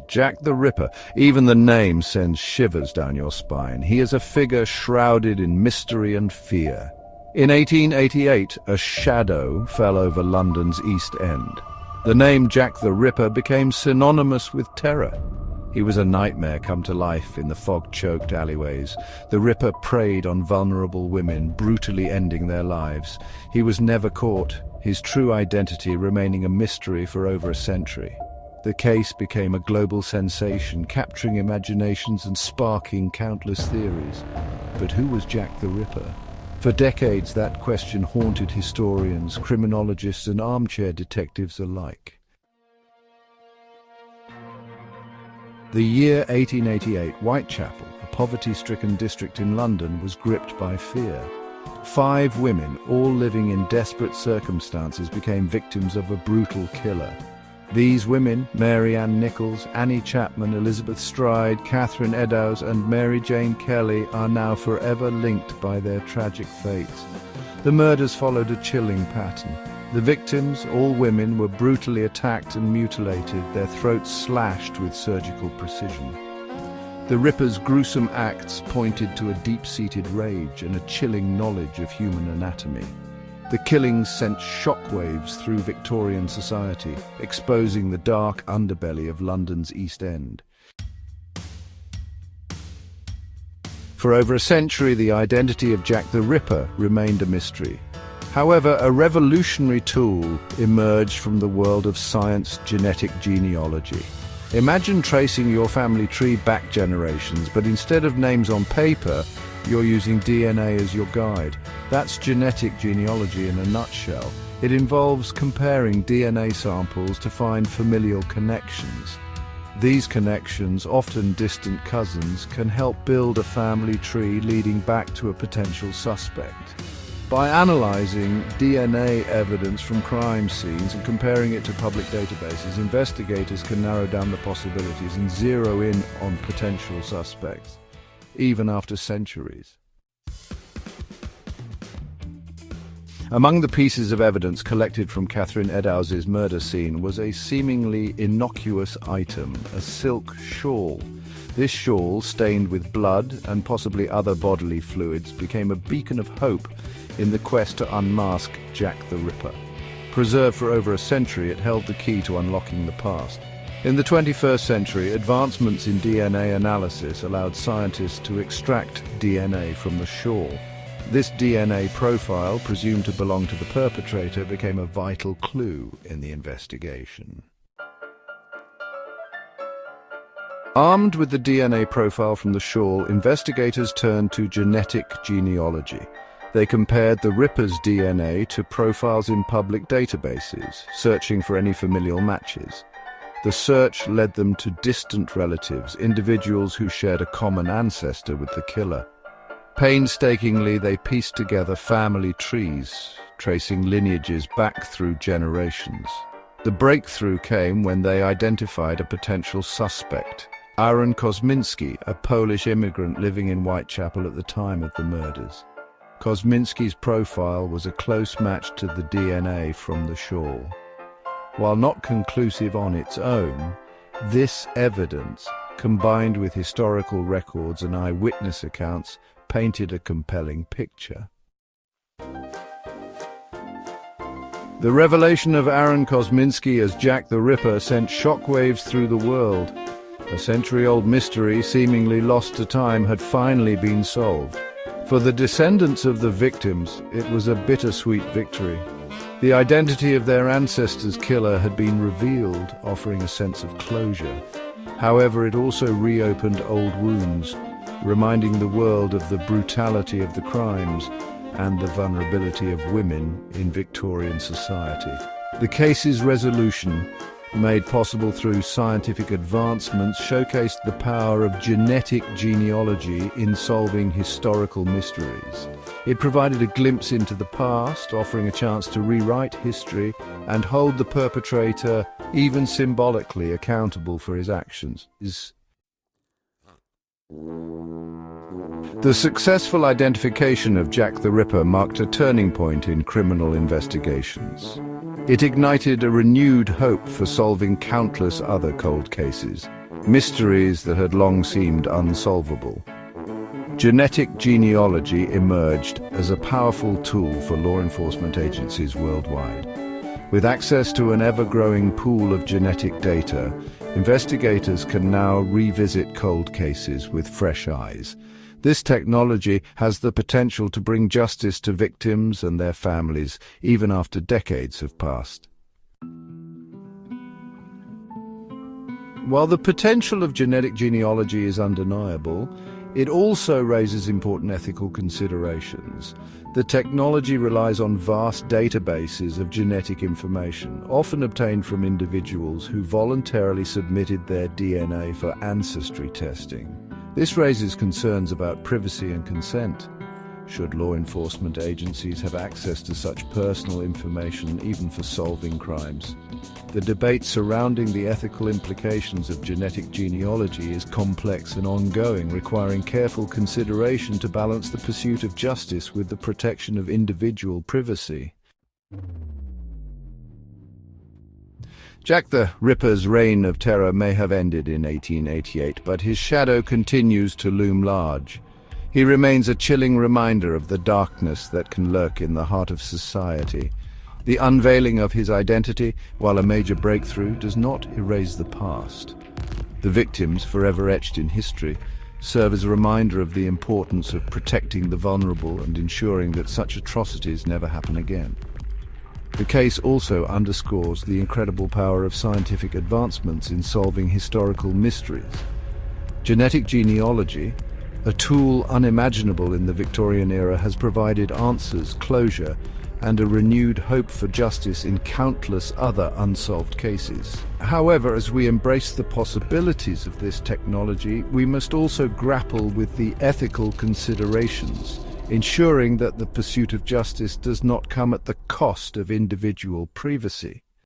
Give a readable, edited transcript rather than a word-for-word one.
Jack the Ripper. Even the name sends shivers down your spine. He is a figure shrouded in mystery and fear. In 1888, a shadow fell over London's East End. The name Jack the Ripper became synonymous with terror. He was a nightmare come to life in the fog-choked alleyways. The Ripper preyed on vulnerable women, brutally ending their lives. He was never caught, his true identity remaining a mystery for over a century. The case became a global sensation, capturing imaginations and sparking countless theories. But who was Jack the Ripper? For decades, that question haunted historians, criminologists, and armchair detectives alike. The year 1888, Whitechapel, a poverty-stricken district in London, was gripped by fear. 5 women, all living in desperate circumstances, became victims of a brutal killer. These women, Mary Ann Nichols, Annie Chapman, Elizabeth Stride, Catherine Eddowes and Mary Jane Kelly, are now forever linked by their tragic fates. The murders followed a chilling pattern. The victims, all women, were brutally attacked and mutilated, their throats slashed with surgical precision. The Ripper's gruesome acts pointed to a deep-seated rage and a chilling knowledge of human anatomy. The killings sent shockwaves through Victorian society, exposing the dark underbelly of London's East End. For over a century, the identity of Jack the Ripper remained a mystery. However, a revolutionary tool emerged from the world of science: genetic genealogy. Imagine tracing your family tree back generations, but instead of names on paper, you're using DNA as your guide. That's genetic genealogy in a nutshell. It involves comparing DNA samples to find familial connections. These connections, often distant cousins, can help build a family tree leading back to a potential suspect. By analyzing DNA evidence from crime scenes and comparing it to public databases, investigators can narrow down the possibilities and zero in on potential suspects, even after centuries. Among the pieces of evidence collected from Catherine Eddowes' murder scene was a seemingly innocuous item, a silk shawl. This shawl, stained with blood and possibly other bodily fluids, became a beacon of hope in the quest to unmask Jack the Ripper. Preserved for over a century, it held the key to unlocking the past. In the 21st century, advancements in DNA analysis allowed scientists to extract DNA from the shawl. This DNA profile, presumed to belong to the perpetrator, became a vital clue in the investigation. Armed with the DNA profile from the shawl, investigators turned to genetic genealogy. They compared the Ripper's DNA to profiles in public databases, searching for any familial matches. The search led them to distant relatives, individuals who shared a common ancestor with the killer. Painstakingly, they pieced together family trees, tracing lineages back through generations. The breakthrough came when they identified a potential suspect, Aaron Kosminski, a Polish immigrant living in Whitechapel at the time of the murders. Kosminski's profile was a close match to the DNA from the shawl. While not conclusive on its own, this evidence, combined with historical records and eyewitness accounts, painted a compelling picture. The revelation of Aaron Kosminski as Jack the Ripper sent shockwaves through the world. A century-old mystery, seemingly lost to time, had finally been solved. For the descendants of the victims, it was a bittersweet victory. The identity of their ancestors' killer had been revealed, offering a sense of closure. However, it also reopened old wounds, reminding the world of the brutality of the crimes and the vulnerability of women in Victorian society. The case's resolution, made possible through scientific advancements, showcased the power of genetic genealogy in solving historical mysteries. It provided a glimpse into the past, offering a chance to rewrite history and hold the perpetrator, even symbolically, accountable for his actions. The successful identification of Jack the Ripper marked a turning point in criminal investigations. It ignited a renewed hope for solving countless other cold cases, mysteries that had long seemed unsolvable. Genetic genealogy emerged as a powerful tool for law enforcement agencies worldwide. With access to an ever-growing pool of genetic data, investigators can now revisit cold cases with fresh eyes. This technology has the potential to bring justice to victims and their families, even after decades have passed. While the potential of genetic genealogy is undeniable, it also raises important ethical considerations. The technology relies on vast databases of genetic information, often obtained from individuals who voluntarily submitted their DNA for ancestry testing. This raises concerns about privacy and consent. Should law enforcement agencies have access to such personal information, even for solving crimes? The debate surrounding the ethical implications of genetic genealogy is complex and ongoing, requiring careful consideration to balance the pursuit of justice with the protection of individual privacy. Jack the Ripper's reign of terror may have ended in 1888, but his shadow continues to loom large. He remains a chilling reminder of the darkness that can lurk in the heart of society. The unveiling of his identity, while a major breakthrough, does not erase the past. The victims, forever etched in history, serve as a reminder of the importance of protecting the vulnerable and ensuring that such atrocities never happen again. The case also underscores the incredible power of scientific advancements in solving historical mysteries. Genetic genealogy, a tool unimaginable in the Victorian era, has provided answers, closure, and a renewed hope for justice in countless other unsolved cases. However, as we embrace the possibilities of this technology, we must also grapple with the ethical considerations, ensuring that the pursuit of justice does not come at the cost of individual privacy.